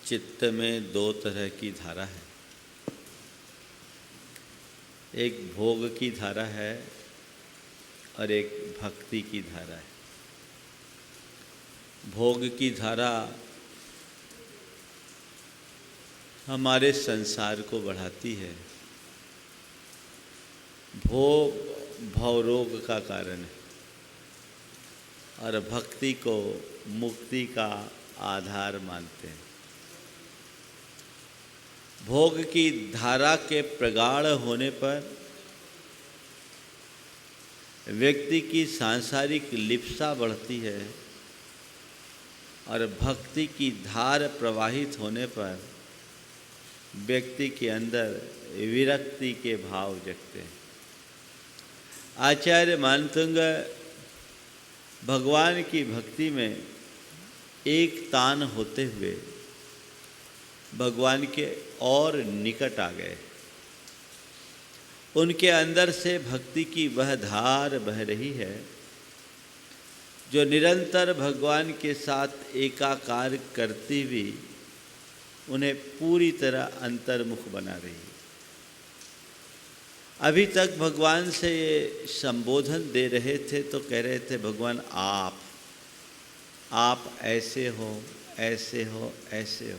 चित्त में दो तरह की धारा है। एक भोग की धारा है और एक भक्ति की धारा है। भोग की धारा हमारे संसार को बढ़ाती है। भोग भवरोग का कारण है और भक्ति को मुक्ति का आधार मानते हैं। भोग की धारा के प्रगाढ़ होने पर व्यक्ति की सांसारिक लिप्सा बढ़ती है और भक्ति की धार प्रवाहित होने पर व्यक्ति के अंदर विरक्ति के भाव जगते हैं। आचार्य मानतुंग भगवान की भक्ति में एक तान होते हुए भगवान के और निकट आ गए। उनके अंदर से भक्ति की वह धार बह रही है जो निरंतर भगवान के साथ एकाकार करती हुई उन्हें पूरी तरह अंतर्मुख बना रही है। अभी तक भगवान से ये संबोधन दे रहे थे तो कह रहे थे भगवान आप ऐसे हो, ऐसे हो, ऐसे हो।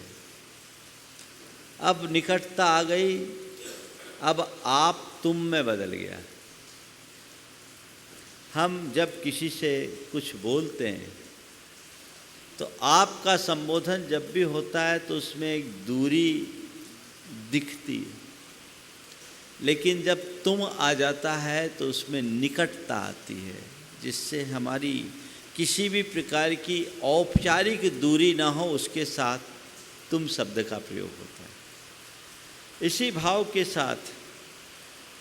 अब निकटता आ गई, अब आप तुम में बदल गया। हम जब किसी से कुछ बोलते हैं तो आपका संबोधन जब भी होता है तो उसमें एक दूरी दिखती है, लेकिन जब तुम आ जाता है तो उसमें निकटता आती है, जिससे हमारी किसी भी प्रकार की औपचारिक दूरी ना हो, उसके साथ तुम शब्द का प्रयोग होता है। इसी भाव के साथ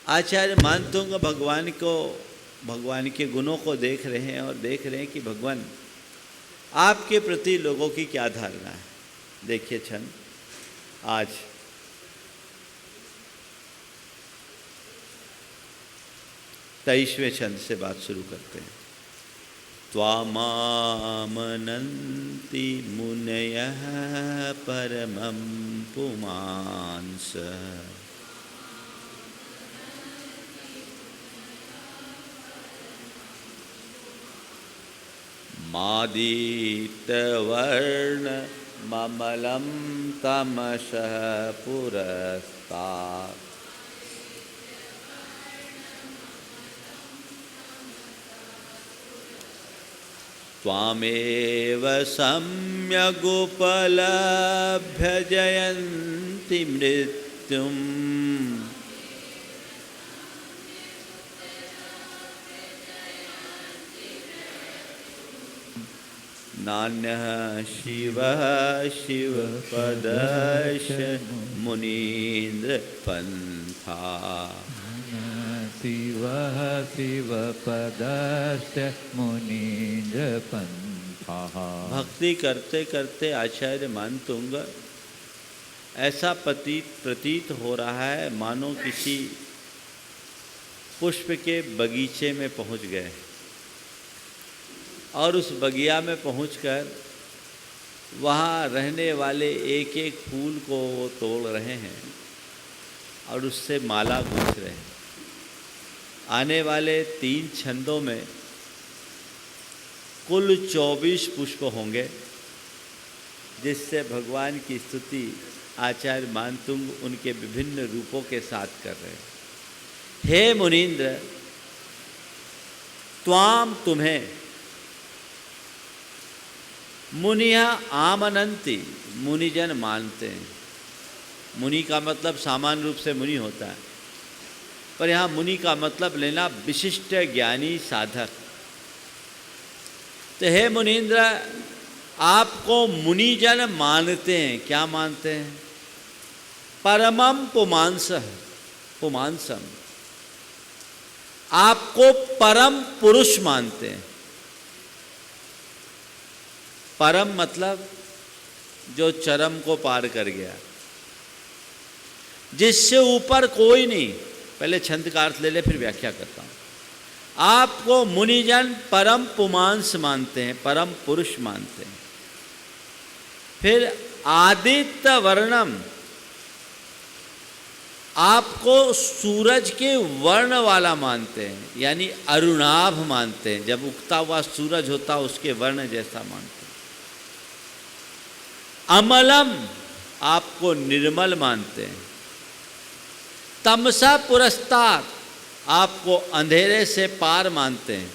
आचार्य मानतुंग भगवान के गुणों को देख रहे हैं और देख रहे हैं कि भगवान आपके प्रति लोगों की क्या धारणा है। देखिए छंद आज 23वें छंद से बात शुरू करते हैं। त्वामामनन्ति मुनयः परमं पुमांस मादितवर्ण ममलं तमसः पुरस्तात् त्वामेव सम्यगुपलभ्य जयन्ति मृत्युम् नान्यः शिवः शिवपदश मुनीन्द्र पंथा। शिवः शिवपदश्च मुनीन्द्र पंथः। भक्ति करते करते आचार्य मानतुंग ऐसा प्रतीत हो रहा है मानो किसी पुष्प के बगीचे में पहुंच गए और उस बगिया में पहुंचकर वहाँ रहने वाले एक एक फूल को वो तोड़ रहे हैं और उससे माला गूंथ रहे हैं। आने वाले 3 छंदों में कुल 24 पुष्प होंगे, जिससे भगवान की स्तुति आचार्य मानतुंग उनके विभिन्न रूपों के साथ कर रहे हैं। हे मुनीन्द्र, त्वाम तुम्हें, मुनिया आमनंती मुनिजन मानते हैं। मुनि का मतलब सामान्य रूप से मुनि होता है, पर यहाँ मुनि का मतलब लेना विशिष्ट ज्ञानी साधक। तो हे मुनीन्द्र, आपको मुनिजन मानते हैं। क्या मानते हैं? परमम पुमांसम, आपको परम पुरुष मानते हैं। परम मतलब जो चरम को पार कर गया, जिससे ऊपर कोई नहीं। पहले छंद का अर्थ ले ले, फिर व्याख्या करता हूं। आपको मुनिजन परम पुमांस मानते हैं, परम पुरुष मानते हैं। फिर आदित्य वर्णम, आपको सूरज के वर्ण वाला मानते हैं, यानी अरुणाभ मानते हैं। जब उगता हुआ सूरज होता उसके वर्ण जैसा मानते हैं। अमलम, आपको निर्मल मानते हैं। तमसा पुरस्तात्, आपको अंधेरे से पार मानते हैं।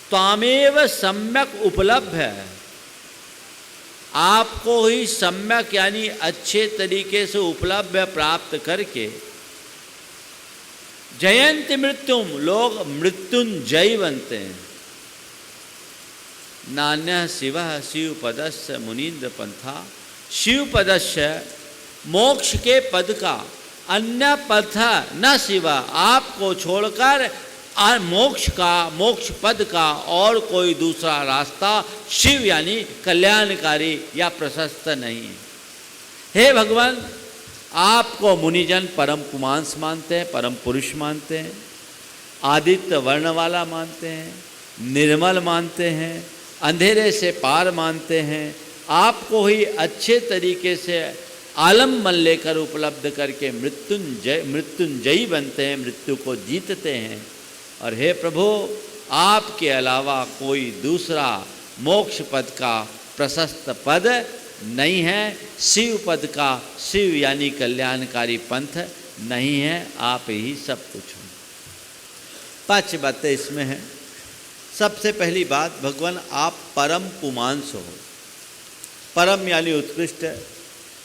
त्वामेव सम्यक उपलब्ध है, आपको ही सम्यक यानी अच्छे तरीके से उपलब्ध प्राप्त करके जयंती मृत्युम, लोग मृत्युंजयी बनते हैं। नान्य शिव शिवपदस्य मुनीन्द्र पंथा, शिवपदस्य मोक्ष के पद का अन्य पथ न शिवा, आपको छोड़कर मोक्ष पद का और कोई दूसरा रास्ता शिव यानी कल्याणकारी या प्रशस्त नहीं है। हे भगवान, आपको मुनिजन परम पुमांस मानते हैं, परम पुरुष मानते हैं, आदित्य वर्ण वाला मानते हैं, निर्मल मानते हैं, अंधेरे से पार मानते हैं। आपको ही अच्छे तरीके से आलम्बन लेकर उपलब्ध करके मृत्युंजयी बनते हैं, मृत्यु को जीतते हैं। और हे प्रभु, आपके अलावा कोई दूसरा मोक्ष पद का प्रशस्त पद नहीं है, शिव पद का, शिव यानी कल्याणकारी पंथ नहीं है, आप ही सब कुछ हो। 5 बातें इसमें हैं। सबसे पहली बात, भगवान आप परम पुमांस हो। परम यानी उत्कृष्ट,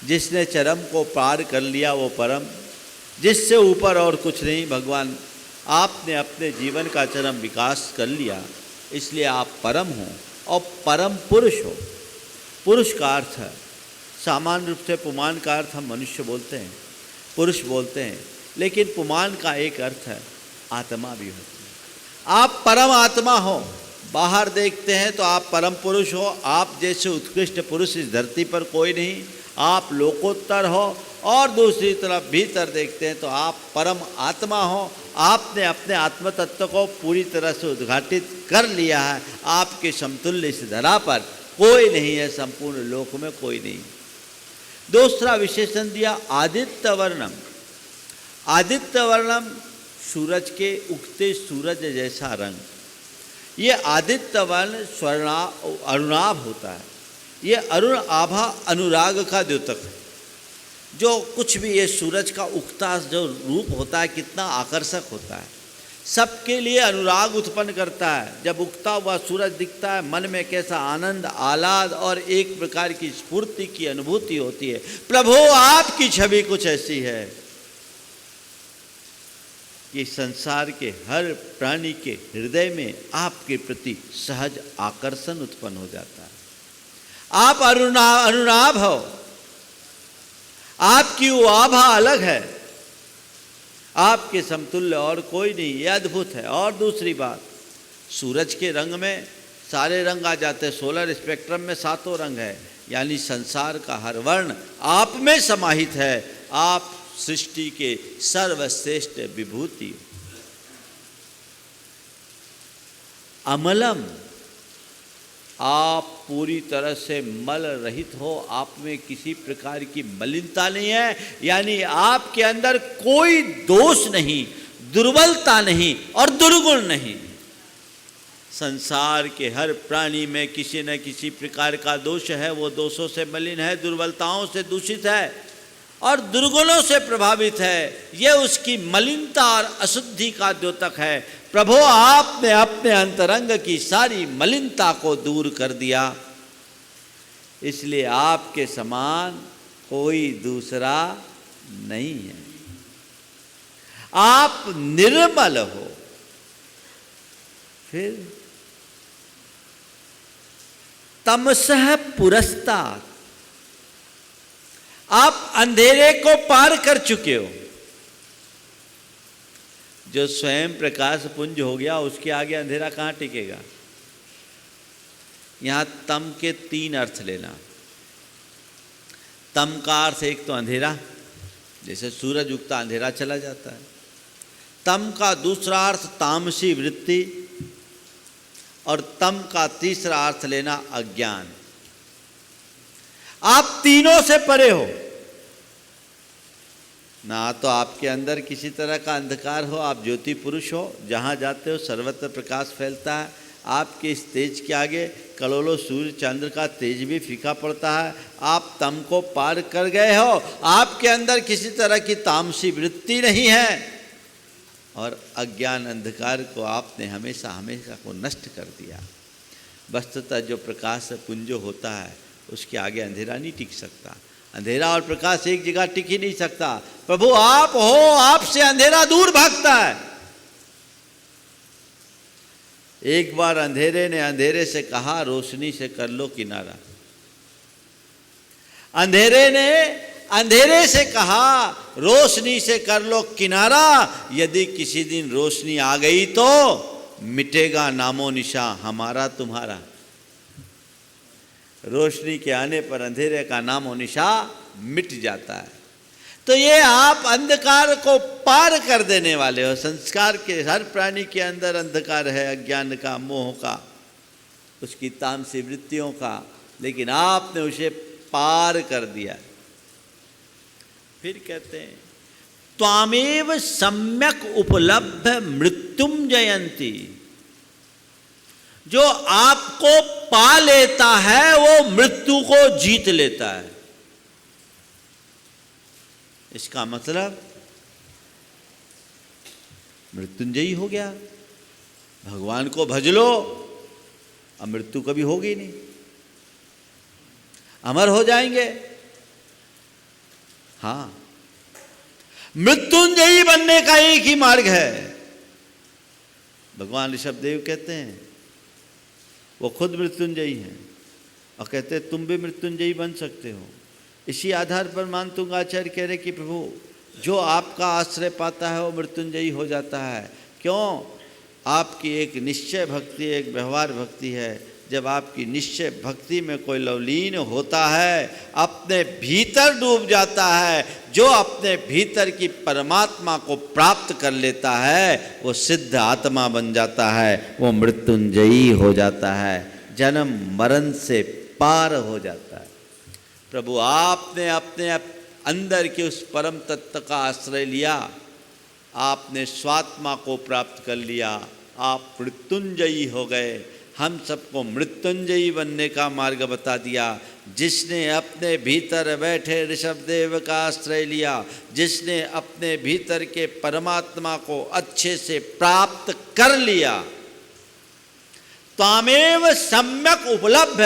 जिसने चरम को पार कर लिया वो परम, जिससे ऊपर और कुछ नहीं। भगवान, आपने अपने जीवन का चरम विकास कर लिया, इसलिए आप परम हो और परम पुरुष हो। पुरुष का अर्थ है, सामान्य रूप से पुमान का अर्थ हम मनुष्य बोलते हैं, पुरुष बोलते हैं, लेकिन पुमान का एक अर्थ है आत्मा भी होती है। आप परम आत्मा हो। बाहर देखते हैं तो आप परम पुरुष हो, आप जैसे उत्कृष्ट पुरुष इस धरती पर कोई नहीं, आप लोकोत्तर हो। और दूसरी तरफ भीतर देखते हैं तो आप परम आत्मा हो। आपने अपने आत्म तत्व को पूरी तरह से उद्घाटित कर लिया है। आपके समतुल्य इस धरा पर कोई नहीं है, संपूर्ण लोक में कोई नहीं। दूसरा विशेषण दिया आदित्य वर्णम। आदित्य वर्णम, सूरज के उगते सूरज जैसा रंग। ये आदित्य वर्ण अरुणाभ होता है। ये अरुण आभा अनुराग का द्योतक है। जो कुछ भी ये सूरज का उगता जो रूप होता है कितना आकर्षक होता है, सबके लिए अनुराग उत्पन्न करता है। जब उगता हुआ सूरज दिखता है, मन में कैसा आनंद, आह्लाद और एक प्रकार की स्फूर्ति की अनुभूति होती है। प्रभु, आपकी छवि कुछ ऐसी है कि संसार के हर प्राणी के हृदय में आपके प्रति सहज आकर्षण उत्पन्न हो जाता है। आप अनुराग हो, आपकी वो आभा अलग है, आपके समतुल्य और कोई नहीं। ये अद्भुत है। और दूसरी बात, सूरज के रंग में सारे रंग आ जाते हैं। सोलर स्पेक्ट्रम में 7 रंग है, यानी संसार का हर वर्ण आप में समाहित है। आप सृष्टि के सर्वश्रेष्ठ विभूति। अमलम, आप पूरी तरह से मल रहित हो, आप में किसी प्रकार की मलिनता नहीं है, यानी आपके अंदर कोई दोष नहीं, दुर्बलता नहीं और दुर्गुण नहीं। संसार के हर प्राणी में किसी न किसी प्रकार का दोष है, वो दोषों से मलिन है, दुर्बलताओं से दूषित है और दुर्गुणों से प्रभावित है। ये उसकी मलिनता और अशुद्धि का द्योतक है। प्रभु, आपने अपने अंतरंग की सारी मलिनता को दूर कर दिया, इसलिए आपके समान कोई दूसरा नहीं है। आप निर्मल हो। फिर तमसः पुरस्तात्, आप अंधेरे को पार कर चुके हो। जो स्वयं प्रकाश पुंज हो गया, उसके आगे अंधेरा कहाँ टिकेगा। यहाँ तम के 3 अर्थ लेना। तम का अर्थ एक तो अंधेरा, जैसे सूरज उगता अंधेरा चला जाता है। तम का दूसरा अर्थ तामसी वृत्ति, और तम का तीसरा अर्थ लेना अज्ञान। आप तीनों से परे हो। ना तो आपके अंदर किसी तरह का अंधकार हो, आप ज्योति पुरुष हो, जहाँ जाते हो सर्वत्र प्रकाश फैलता है। आपके इस तेज के आगे करोड़ों सूर्य चंद्र का तेज भी फीका पड़ता है। आप तम को पार कर गए हो, आपके अंदर किसी तरह की तामसी वृत्ति नहीं है, और अज्ञान अंधकार को आपने हमेशा हमेशा को नष्ट कर दिया। वस्तुतः जो प्रकाश पुंज होता है उसके आगे अंधेरा नहीं टिक सकता। अंधेरा और प्रकाश एक जगह टिक ही नहीं सकता। प्रभु आप हो, आपसे अंधेरा दूर भागता है। एक बार अंधेरे ने अंधेरे से कहा, रोशनी से कर लो किनारा। अंधेरे ने अंधेरे से कहा, रोशनी से कर लो किनारा। यदि किसी दिन रोशनी आ गई तो मिटेगा नामो निशा हमारा तुम्हारा। रोशनी के आने पर अंधेरे का नामो निशा मिट जाता है। तो ये आप अंधकार को पार कर देने वाले हो। संस्कार के हर प्राणी के अंदर अंधकार है, अज्ञान का, मोह का, उसकी तामसी वृत्तियों का, लेकिन आपने उसे पार कर दिया। फिर कहते हैं त्वामेव सम्यक उपलब्ध मृत्युम जयंती। जो आपको पा लेता है वो मृत्यु को जीत लेता है। इसका मतलब मृत्युंजयी हो गया। भगवान को भज लो, अब मृत्यु कभी होगी नहीं, अमर हो जाएंगे। हाँ, मृत्युंजयी बनने का एक ही मार्ग है। भगवान ऋषभदेव कहते हैं, वो खुद मृत्युंजयी हैं और कहते हैं तुम भी मृत्युंजयी बन सकते हो। इसी आधार पर मानतुंगाचार्य कह रहे कि प्रभु जो आपका आश्रय पाता है वो मृत्युंजयी हो जाता है। क्यों? आपकी एक निश्चय भक्ति, एक व्यवहार भक्ति है। जब आपकी निश्चय भक्ति में कोई लवलीन होता है, अपने भीतर डूब जाता है, जो अपने भीतर की परमात्मा को प्राप्त कर लेता है वो सिद्ध आत्मा बन जाता है, वो मृत्युंजयी हो जाता है, जन्म मरण से पार हो जाता है। प्रभु आपने अपने अंदर के उस परम तत्व का आश्रय लिया, आपने स्वात्मा को प्राप्त कर लिया, आप मृत्युंजयी हो गए। हम सबको मृत्युंजयी बनने का मार्ग बता दिया। जिसने अपने भीतर बैठे ऋषभदेव का आश्रय लिया, जिसने अपने भीतर के परमात्मा को अच्छे से प्राप्त कर लिया, तामेव सम्यक उपलब्ध।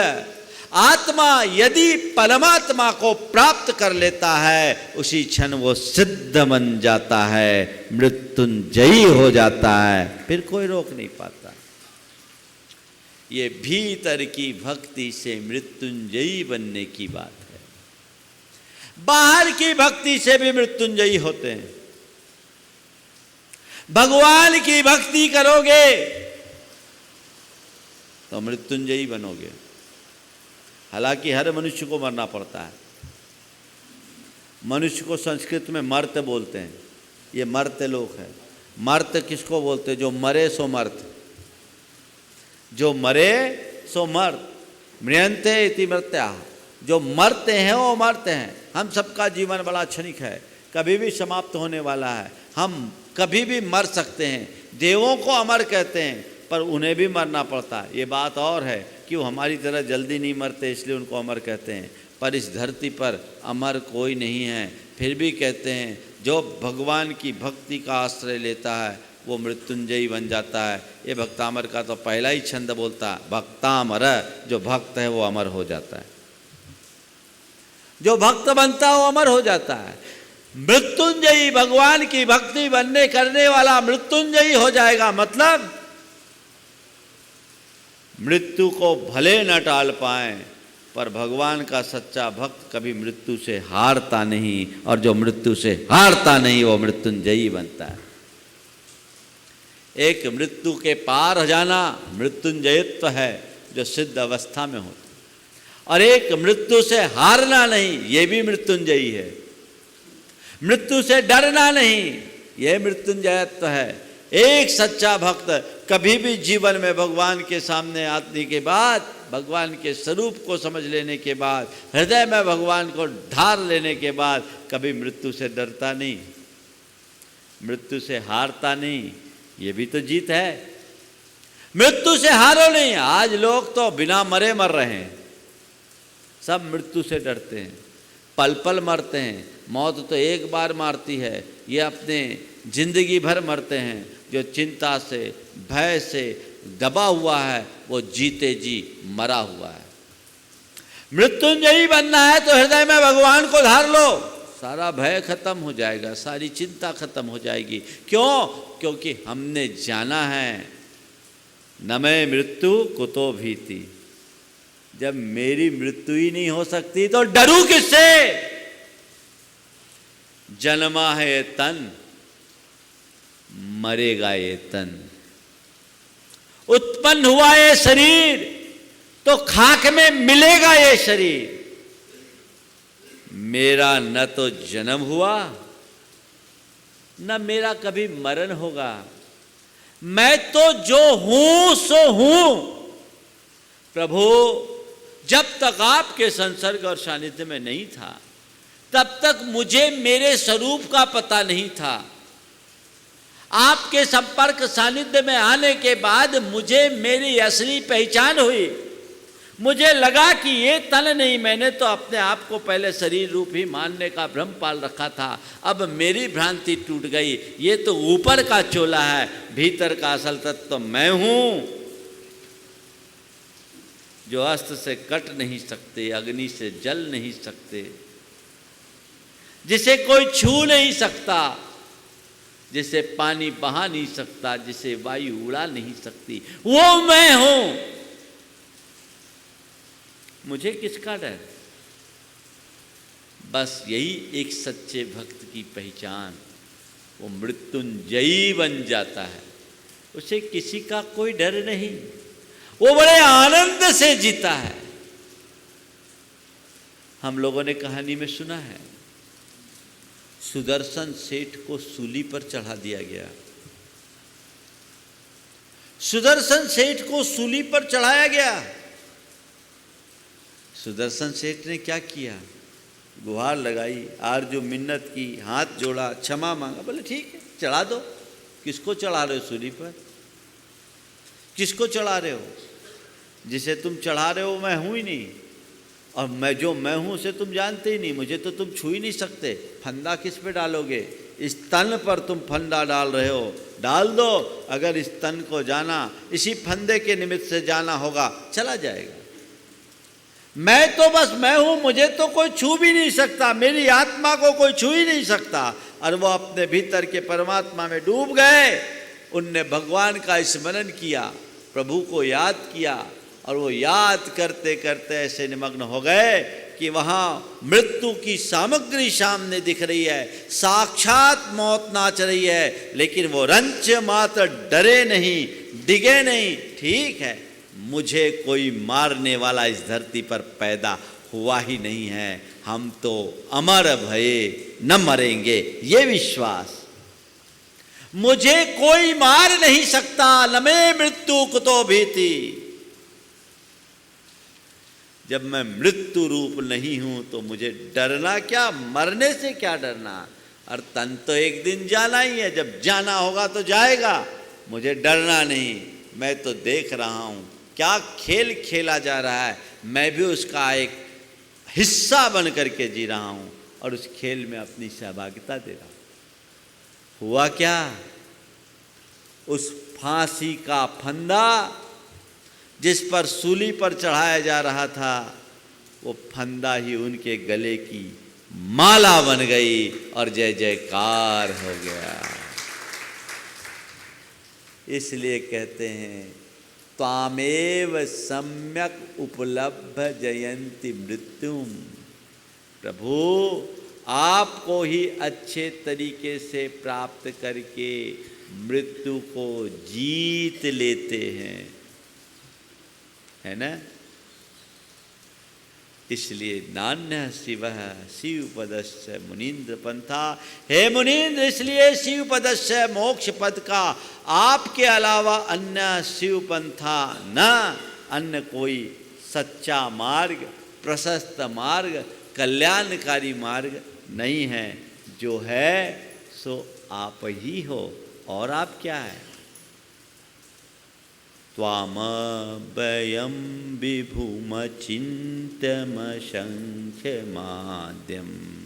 आत्मा यदि परमात्मा को प्राप्त कर लेता है उसी क्षण वो सिद्ध बन जाता है, मृत्युंजयी हो जाता है, फिर कोई रोक नहीं पाता। ये भीतर की भक्ति से मृत्युंजयी बनने की बात है। बाहर की भक्ति से भी मृत्युंजयी होते हैं। भगवान की भक्ति करोगे तो मृत्युंजयी बनोगे। हालांकि हर मनुष्य को मरना पड़ता है। मनुष्य को संस्कृत में मर्त बोलते हैं। ये मर्त्य लोक है। मर्त किसको बोलते हैं? जो मरे सो मर्त, जो मरे सो मर्त, म्रियन्ते इति मर्त्याः। जो मरते हैं वो मरते हैं। हम सबका जीवन बड़ा क्षणिक है, कभी भी समाप्त होने वाला है। हम कभी भी मर सकते हैं। देवों को अमर कहते हैं पर उन्हें भी मरना पड़ता है। ये बात और है कि वो हमारी तरह जल्दी नहीं मरते, इसलिए उनको अमर कहते हैं। पर इस धरती पर अमर कोई नहीं है। फिर भी कहते हैं जो भगवान की भक्ति का आश्रय लेता है वो मृत्युंजयी बन जाता है। ये भक्तामर का तो पहला ही छंद बोलता है, भक्तामर। जो भक्त है वो अमर हो जाता है, जो भक्त बनता है वो अमर हो जाता है। मृत्युंजयी, भगवान की भक्ति बनने करने वाला मृत्युंजयी हो जाएगा। मतलब मृत्यु को भले न टाल पाए पर भगवान का सच्चा भक्त कभी मृत्यु से हारता नहीं, और जो मृत्यु से हारता नहीं वो मृत्युंजयी बनता है। एक मृत्यु के पार हो जाना मृत्युंजयत्व है जो सिद्ध अवस्था में होता है, और एक मृत्यु से हारना नहीं, ये भी मृत्युंजयी है। मृत्यु से डरना नहीं, यह मृत्युंजयत्व है। एक सच्चा भक्त कभी भी जीवन में भगवान के सामने आने के बाद, भगवान के स्वरूप को समझ लेने के बाद, हृदय में भगवान को ढार लेने के बाद कभी मृत्यु से डरता नहीं, मृत्यु से हारता नहीं। ये भी तो जीत है। मृत्यु से हारो नहीं। आज लोग तो बिना मरे मर रहे हैं, सब मृत्यु से डरते हैं, पल पल मरते हैं। मौत तो एक बार मारती है, ये अपने जिंदगी भर मरते हैं। जो चिंता से, भय से दबा हुआ है वो जीते जी मरा हुआ है। मृत्युंजयी बनना है तो हृदय में भगवान को धार लो, सारा भय खत्म हो जाएगा, सारी चिंता खत्म हो जाएगी। क्यों? क्योंकि हमने जाना है न मैं मृत्यु कुतो भीति। जब मेरी मृत्यु ही नहीं हो सकती तो डरूं किससे? जन्मा है ये तन, मरेगा ये तन। उत्पन्न हुआ ये शरीर तो खाक में मिलेगा ये शरीर। मेरा न तो जन्म हुआ न मेरा कभी मरण होगा। मैं तो जो हूं सो हूं। प्रभु, जब तक आपके संसर्ग और सानिध्य में नहीं था तब तक मुझे मेरे स्वरूप का पता नहीं था। आपके संपर्क सानिध्य में आने के बाद मुझे मेरी असली पहचान हुई। मुझे लगा कि ये तन नहीं, मैंने तो अपने आप को पहले शरीर रूप ही मानने का भ्रम पाल रखा था। अब मेरी भ्रांति टूट गई। ये तो ऊपर का चोला है, भीतर का असल तत्व तो मैं हूं, जो अस्त्र से कट नहीं सकते, अग्नि से जल नहीं सकते, जिसे कोई छू नहीं सकता, जिसे पानी बहा नहीं सकता, जिसे वायु उड़ा नहीं सकती, वो मैं हूं। मुझे किसका डर? बस यही एक सच्चे भक्त की पहचान। वो मृत्युंजयी बन जाता है, उसे किसी का कोई डर नहीं, वो बड़े आनंद से जीता है। हम लोगों ने कहानी में सुना है, सुदर्शन सेठ को सूली पर चढ़ा दिया गया। सुदर्शन सेठ को सूली पर चढ़ाया गया। सुदर्शन सेठ ने क्या किया? गुहार लगाई, आरजू मिन्नत की, हाथ जोड़ा, क्षमा मांगा। बोले ठीक है, चढ़ा दो। किसको चढ़ा रहे हो सूली पर? किसको चढ़ा रहे हो? जिसे तुम चढ़ा रहे हो मैं हूं ही नहीं, और मैं जो मैं हूं उसे तुम जानते ही नहीं। मुझे तो तुम छू ही नहीं सकते। फंदा किस पे डालोगे? इस तन पर तुम फंदा डाल रहे हो, डाल दो। अगर इस तन को जाना, इसी फंदे के निमित्त से जाना होगा, चला जाएगा। मैं तो बस मैं हूं, मुझे तो कोई छू भी नहीं सकता, मेरी आत्मा को कोई छू ही नहीं सकता। और वो अपने भीतर के परमात्मा में डूब गए। उनने भगवान का स्मरण किया, प्रभु को याद किया, और वो याद करते करते ऐसे निमग्न हो गए कि वहाँ मृत्यु की सामग्री सामने दिख रही है, साक्षात मौत नाच रही है, लेकिन वो रंच मात्र डरे नहीं, डिगे नहीं। ठीक है, मुझे कोई मारने वाला इस धरती पर पैदा हुआ ही नहीं है, हम तो अमर भये न मरेंगे, ये विश्वास। मुझे कोई मार नहीं सकता, न मैं मृत्यु कुतो भीति। जब मैं मृत्यु रूप नहीं हूं तो मुझे डरना क्या? मरने से क्या डरना? और तन तो एक दिन जाना ही है, जब जाना होगा तो जाएगा। मुझे डरना नहीं। मैं तो देख रहा हूं क्या खेल खेला जा रहा है, मैं भी उसका एक हिस्सा बन करके जी रहा हूं और उस खेल में अपनी सहभागिता दे रहा हूं। हुआ क्या? उस फांसी का फंदा जिस पर सूली पर चढ़ाया जा रहा था, वो फंदा ही उनके गले की माला बन गई और जय जयकार हो गया। इसलिए कहते हैं, त्वामेव सम्यक उपलब्ध जयंती मृत्युम। प्रभु, आपको ही अच्छे तरीके से प्राप्त करके मृत्यु को जीत लेते हैं, है ना? इसलिए नान्य शिव शिव पदस्य मुनीन्द्र पंथा। हे मुनीन्द्र, इसलिए शिव पदस्य मोक्ष पद का आपके अलावा अन्य शिव पंथा न अन्य कोई सच्चा मार्ग, प्रशस्त मार्ग, कल्याणकारी मार्ग नहीं है। जो है सो आप ही हो, और आप क्या है? त्वामभयं विभुमचिन्त्यमशङ्ख्यमाद्यम्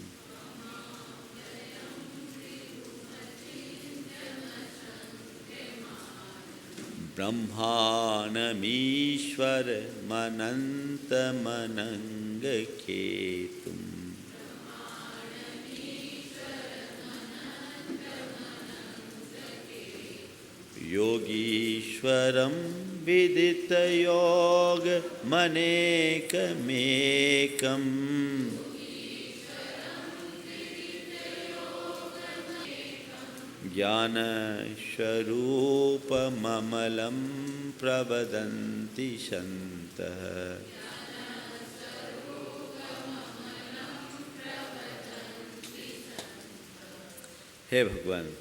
ब्रह्माणमीश्वरमनन्तमनङ्गकेतुम् योगीश्वरं विदितयोगमनेकमेकम् ज्ञानस्वरूपममलं प्रवदन्ति सन्तः। हे भगवान,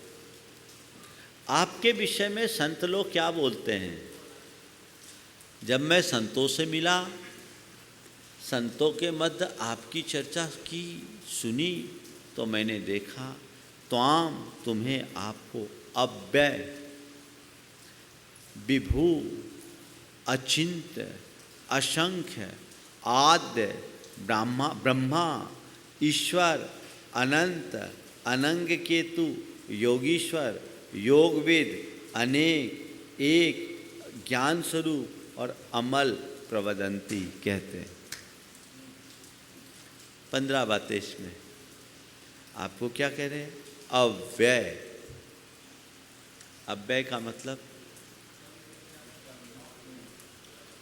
आपके विषय में संत लोग क्या बोलते हैं? जब मैं संतों से मिला, संतों के मध्य आपकी चर्चा की सुनी, तो मैंने देखा त्वाम तुम्हें, आपको अव्यय, विभु, अचिंत्य, असंख्य, आद्य, ब्रह्मा, ईश्वर, अनंत, अनंग केतु, योगीश्वर, योगविद, अनेक, एक, ज्ञान स्वरूप और अमल प्रवदंती कहते हैं। 15 बातें इसमें। आपको क्या कह रहे हैं? अव्यय। अव्यय का मतलब,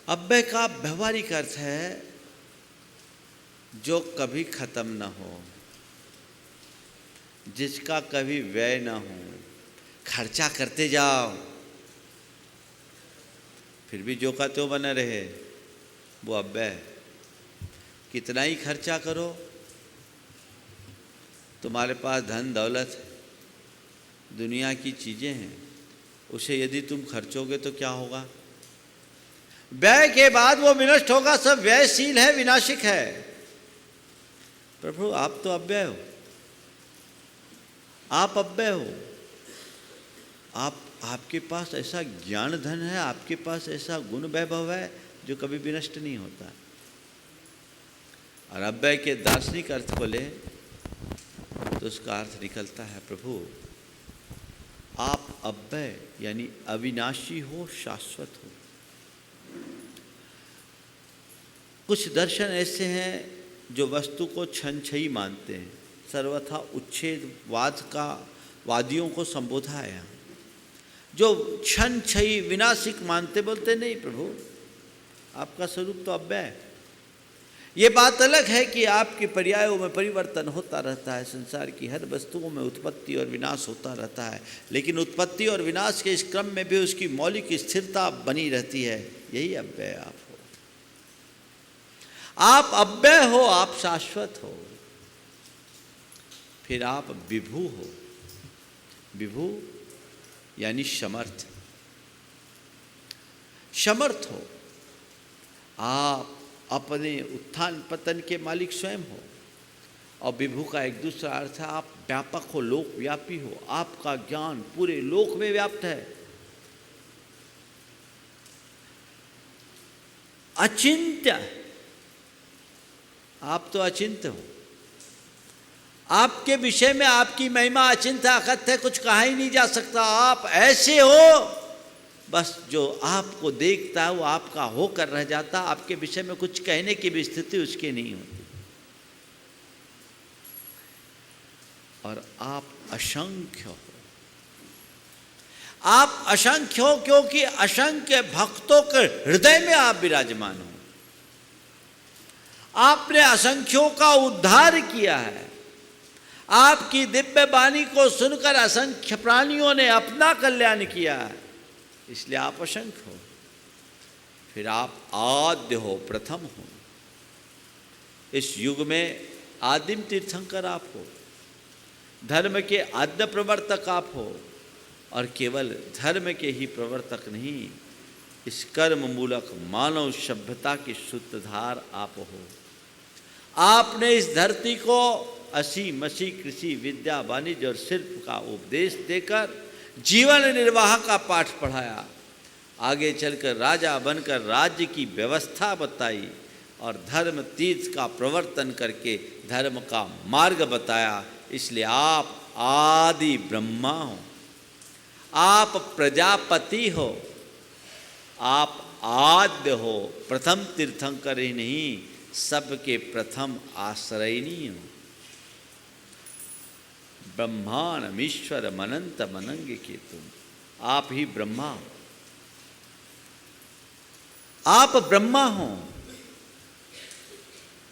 अव्यय का व्यवहारिक अर्थ है जो कभी खत्म न हो, जिसका कभी व्यय न हो। खर्चा करते जाओ, फिर भी जो का त्यों बना रहे, वो अव्यय। कितना ही खर्चा करो, तुम्हारे पास धन दौलत है, दुनिया की चीज़ें हैं, उसे यदि तुम खर्चोगे तो क्या होगा? व्यय के बाद वो विनष्ट होगा। सब व्ययशील है, विनाशिक है। प्रभु, आप तो अव्यय हो, आप अव्यय हो। आपके पास ऐसा ज्ञान धन है, आपके पास ऐसा गुण वैभव है जो कभी विनष्ट नहीं होता। और अव्यय के दार्शनिक अर्थ को ले तो उसका अर्थ निकलता है, प्रभु आप अव्यय यानी अविनाशी हो, शाश्वत हो। कुछ दर्शन ऐसे हैं जो वस्तु को क्षणछयी मानते हैं, सर्वथा उच्छेदवाद का वादियों को संबोधा है यहाँ। जो क्षणछयी विनाशिक मानते, बोलते नहीं प्रभु आपका स्वरूप तो अव्यय है। ये बात अलग है कि आपके पर्यायों में परिवर्तन होता रहता है, संसार की हर वस्तुओं में उत्पत्ति और विनाश होता रहता है, लेकिन उत्पत्ति और विनाश के इस क्रम में भी उसकी मौलिक स्थिरता बनी रहती है। यही अव्यय आप हो। आप अव्यय हो, आप शाश्वत हो। फिर आप विभु हो। विभु यानी समर्थ, समर्थ हो। आप अपने उत्थान पतन के मालिक स्वयं हो। और विभु का एक दूसरा अर्थ है आप व्यापक हो, लोकव्यापी हो। आपका ज्ञान पूरे लोक में व्याप्त है। अचिंत्य, आप तो अचिंत्य हो। आपके विषय में आपकी महिमा अचिंत्य अकथ्य है, कुछ कहा ही नहीं जा सकता। आप ऐसे हो, बस जो आपको देखता है वो आपका होकर रह जाता। आपके विषय में कुछ कहने की भी स्थिति उसकी नहीं होती। और आप असंख्य हो। आप असंख्य हो क्योंकि असंख्य भक्तों के हृदय में आप विराजमान हो। आपने असंख्यों का उद्धार किया है। आपकी दिव्य वाणी को सुनकर असंख्य प्राणियों ने अपना कल्याण किया है, इसलिए आप असंख्य हो। फिर आप आद्य हो, प्रथम हो। इस युग में आदिम तीर्थंकर आप हो, धर्म के आद्य प्रवर्तक आप हो, और केवल धर्म के ही प्रवर्तक नहीं, इस कर्म मूलक मानव सभ्यता की सूत्रधार आप हो। आपने इस धरती को असी मसी कृषि विद्या वाणिज्य और शिल्प का उपदेश देकर जीवन निर्वाह का पाठ पढ़ाया, आगे चलकर राजा बनकर राज्य की व्यवस्था बताई और धर्म तीर्थ का प्रवर्तन करके धर्म का मार्ग बताया। इसलिए आप आदि ब्रह्मा हो, आप प्रजापति हो, आप आद्य हो, प्रथम तीर्थंकर ही नहीं, सबके प्रथम आश्रयनी हो। ब्रह्मांडमीश्वर अनंत मनंग के तुम, आप ही ब्रह्मा, आप ब्रह्मा हो।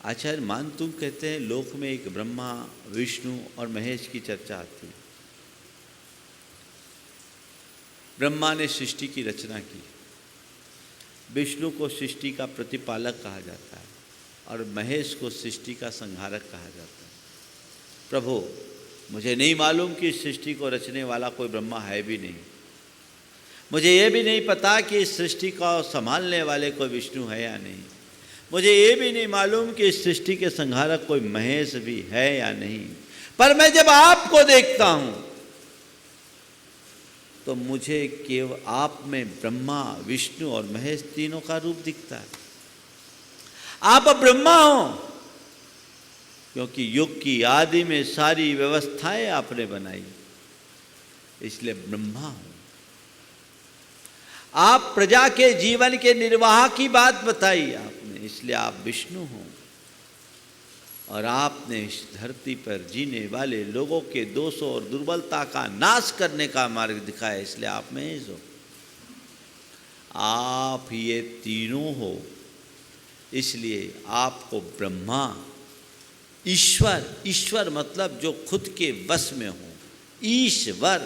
आचार्य मान तुम कहते हैं लोक में एक ब्रह्मा विष्णु और महेश की चर्चा आती है। ब्रह्मा ने सृष्टि की रचना की, विष्णु को सृष्टि का प्रतिपालक कहा जाता है और महेश को सृष्टि का संहारक कहा जाता है। प्रभु, मुझे नहीं मालूम कि इस सृष्टि को रचने वाला कोई ब्रह्मा है भी नहीं, मुझे ये भी नहीं पता कि इस सृष्टि को संभालने वाले कोई विष्णु है या नहीं, मुझे ये भी नहीं मालूम कि इस सृष्टि के संहारक कोई महेश भी है या नहीं। पर मैं जब आपको देखता हूं तो मुझे केवल आप में ब्रह्मा विष्णु और महेश तीनों का रूप दिखता है। आप ब्रह्मा हो क्योंकि युग की आदि में सारी व्यवस्थाएं आपने बनाई, इसलिए ब्रह्मा हो। आप प्रजा के जीवन के निर्वाह की बात बताई आपने, इसलिए आप विष्णु हो। और आपने इस धरती पर जीने वाले लोगों के दोषों और दुर्बलता का नाश करने का मार्ग दिखाया, इसलिए आप महेश हो। आप ये तीनों हो, इसलिए आपको ब्रह्मा, ईश्वर, ईश्वर मतलब जो खुद के वश में हो, ईश्वर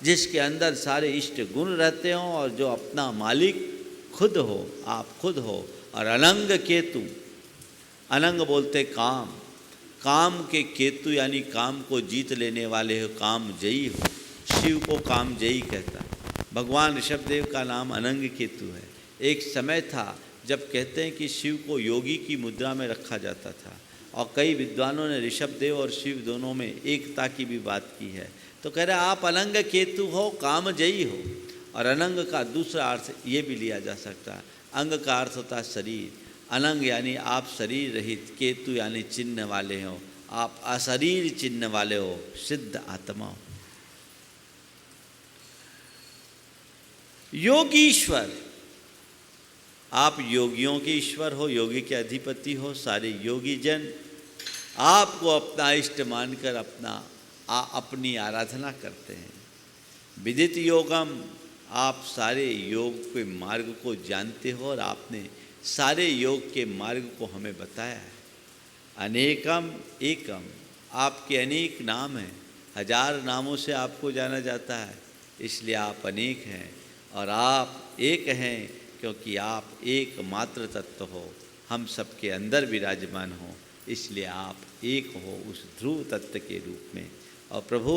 जिसके अंदर सारे इष्ट गुण रहते हों और जो अपना मालिक खुद हो, आप खुद हो। और अनंग केतु, अनंग बोलते काम, काम के केतु यानी काम को जीत लेने वाले हो, काम जयी हो। शिव को काम जयी कहता है। भगवान ऋषभदेव का नाम अनंग केतु है। एक समय था जब कहते हैं कि शिव को योगी की मुद्रा में रखा जाता था और कई विद्वानों ने ऋषभदेव और शिव दोनों में एकता की भी बात की है। तो कह रहे आप अनंग केतु हो, काम जयी हो। और अनंग का दूसरा अर्थ ये भी लिया जा सकता है, अंग का अर्थ होता है शरीर। अनंग यानी आप शरीर रहित, केतु यानी चिन्ह वाले हो, आप अशरीर चिन्ह वाले हो, सिद्ध आत्मा हो। योगीश्वर, आप योगियों के ईश्वर हो, योगी के अधिपति हो। सारे योगी जन आपको अपना इष्ट मानकर अपनी आराधना करते हैं। विदित योगम, आप सारे योग के मार्ग को जानते हो और आपने सारे योग के मार्ग को हमें बताया है। अनेकम एकम, आपके अनेक नाम हैं, 1000 नामों से आपको जाना जाता है, इसलिए आप अनेक हैं। और आप एक हैं क्योंकि आप एकमात्र तत्व हो, हम सबके अंदर विराजमान हो, इसलिए आप एक हो उस ध्रुव तत्व के रूप में। और प्रभु,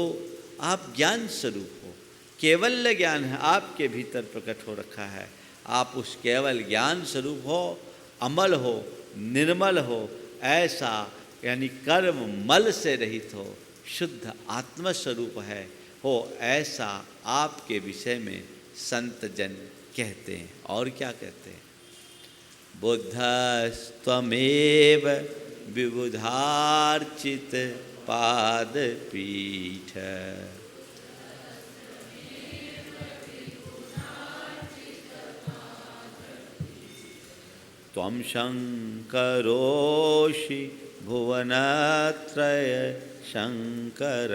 आप ज्ञान स्वरूप हो, केवल ज्ञान है आपके भीतर प्रकट हो रखा है। आप उस केवल ज्ञान स्वरूप हो, अमल हो, निर्मल हो, ऐसा यानी कर्म मल से रहित हो, शुद्ध आत्मस्वरूप है हो, ऐसा आपके विषय में संत जन कहते हैं। और क्या कहते हैं? बुद्धस्त्वमेव विबुधार्चित पाद पीठ, त्वं शङ्करोषि भुवनत्रय शङ्करत्वात्,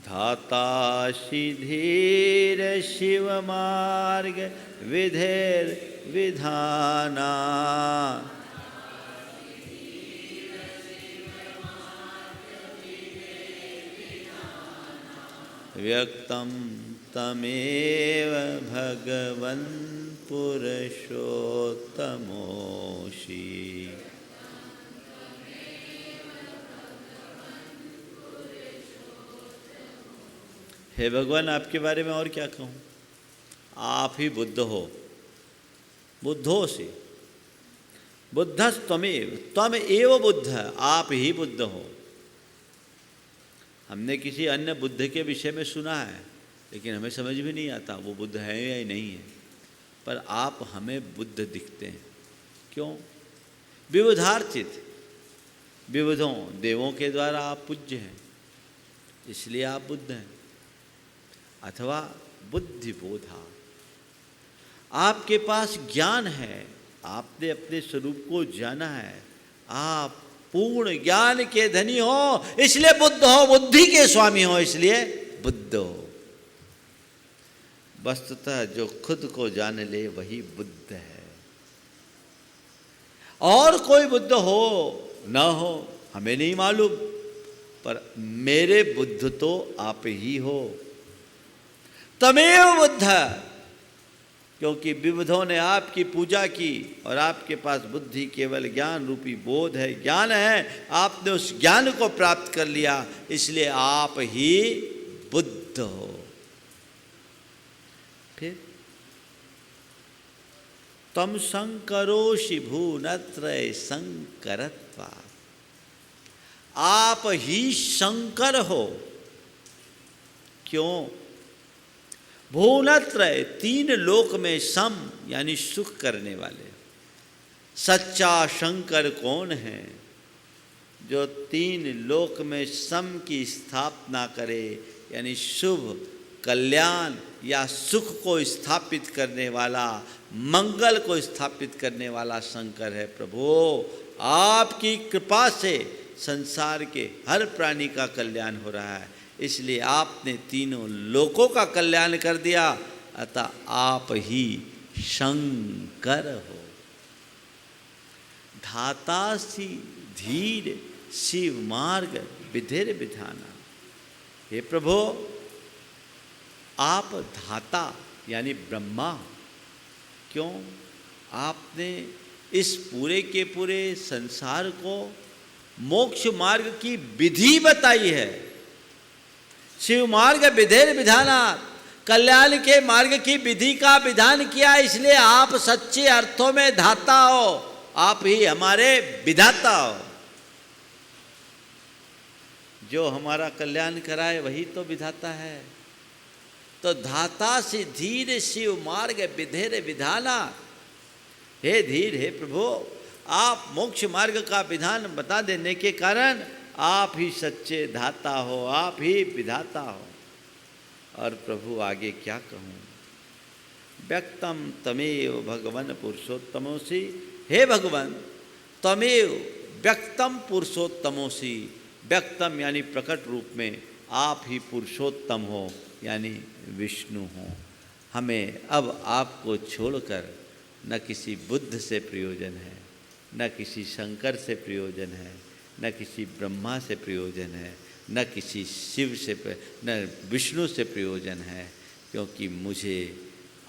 धातासि धीर शिवमार्ग विधिर्विधाना, व्यक्तं तमेव भगवन् पुरुषोत्तमोऽसि। हे भगवान, आपके बारे में और क्या कहूँ? आप ही बुद्ध हो, बुद्धोऽसि, बुद्धस्त्वमेव, त्वम एव बुद्ध, आप ही बुद्ध हो। हमने किसी अन्य बुद्ध के विषय में सुना है, लेकिन हमें समझ भी नहीं आता वो बुद्ध है या नहीं है, पर आप हमें बुद्ध दिखते हैं। क्यों? विविधार्चित, विविधों देवों के द्वारा आप पूज्य हैं, इसलिए आप बुद्ध हैं। अथवा बुद्धिबोधा, आपके पास ज्ञान है, आपने अपने स्वरूप को जाना है, आप पूर्ण ज्ञान के धनी हो, इसलिए बुद्ध हो, बुद्धि के स्वामी हो, इसलिए बुद्ध हो। वस्तुतः जो खुद को जान ले वही बुद्ध है। और कोई बुद्ध हो न हो हमें नहीं मालूम, पर मेरे बुद्ध तो आप ही हो। तमेव बुद्ध, क्योंकि विविधों ने आपकी पूजा की और आपके पास बुद्धि केवल ज्ञान रूपी बोध है, ज्ञान है, आपने उस ज्ञान को प्राप्त कर लिया, इसलिए आप ही बुद्ध हो। फिर तम संकरोषि भूनत्रय संकरत्वा, आप ही शंकर हो। क्यों? भूनत्रय, तीन लोक में सम यानी सुख करने वाले। सच्चा शंकर कौन है? जो तीन लोक में सम की स्थापना करे, यानी शुभ, कल्याण या सुख को स्थापित करने वाला, मंगल को स्थापित करने वाला शंकर है। प्रभु, आपकी कृपा से संसार के हर प्राणी का कल्याण हो रहा है, इसलिए आपने तीनों लोकों का कल्याण कर दिया, अतः आप ही शंकर हो। धातासि धीर शिव मार्ग विधिर विधाना, हे प्रभु, आप धाता यानी ब्रह्मा। क्यों? आपने इस पूरे के पूरे संसार को मोक्ष मार्ग की विधि बताई है। शिव मार्ग विधिर विधाना, कल्याण के मार्ग की विधि का विधान किया, इसलिए आप सच्चे अर्थों में धाता हो, आप ही हमारे विधाता हो। जो हमारा कल्याण कराए वही तो विधाता है। तो धाता से धीर शिव मार्ग विधिर विधाना, हे धीर, हे प्रभु, आप मोक्ष मार्ग का विधान बता देने के कारण आप ही सच्चे धाता हो, आप ही विधाता हो। और प्रभु आगे क्या कहूँ? व्यक्तम तमेव भगवन पुरुषोत्तमोसि, हे भगवान, तमेव व्यक्तम पुरुषोत्तमोसि, व्यक्तम यानी प्रकट रूप में आप ही पुरुषोत्तम हो, यानी विष्णु हो। हमें अब आपको छोड़कर न किसी बुद्ध से प्रयोजन है, न किसी शंकर से प्रयोजन है, न किसी ब्रह्मा से प्रयोजन है, न किसी शिव से, न विष्णु से प्रयोजन है, क्योंकि मुझे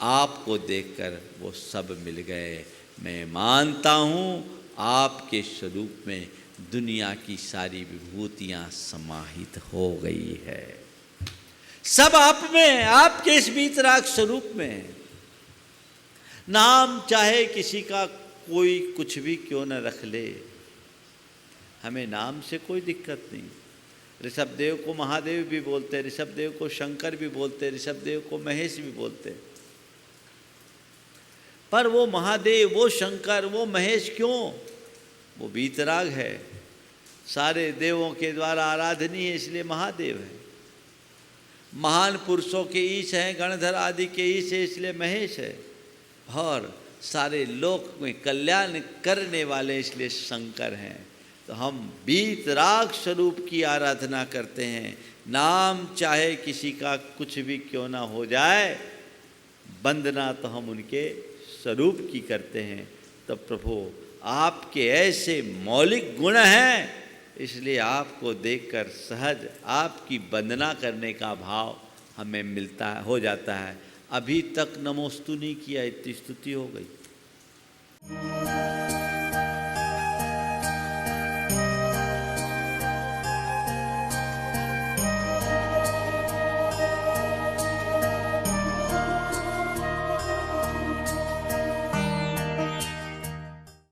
आपको देखकर वो सब मिल गए। मैं मानता हूँ आपके स्वरूप में दुनिया की सारी विभूतियाँ समाहित हो गई है, सब आप में, आपके इस वीतराग स्वरूप में। नाम चाहे किसी का कोई कुछ भी क्यों न रख ले, हमें नाम से कोई दिक्कत नहीं। ऋषभदेव को महादेव भी बोलते हैं, ऋषभदेव को शंकर भी बोलते हैं, ऋषभदेव को महेश भी बोलते हैं। पर वो महादेव, वो शंकर, वो महेश क्यों? वो वीतराग है, सारे देवों के द्वारा आराधनीय है, इसलिए महादेव है। महान पुरुषों के ईश हैं, गणधर आदि के ईश है, इसलिए महेश है। और सारे लोक में कल्याण करने वाले इसलिए शंकर हैं। तो हम वीतराग स्वरूप की आराधना करते हैं। नाम चाहे किसी का कुछ भी क्यों ना हो जाए, वंदना तो हम उनके स्वरूप की करते हैं। तो प्रभु, आपके ऐसे मौलिक गुण हैं, इसलिए आपको देखकर सहज आपकी वंदना करने का भाव हमें मिलता हो जाता है। अभी तक नमोस्तु नहीं किया, इतनी स्तुति हो गई।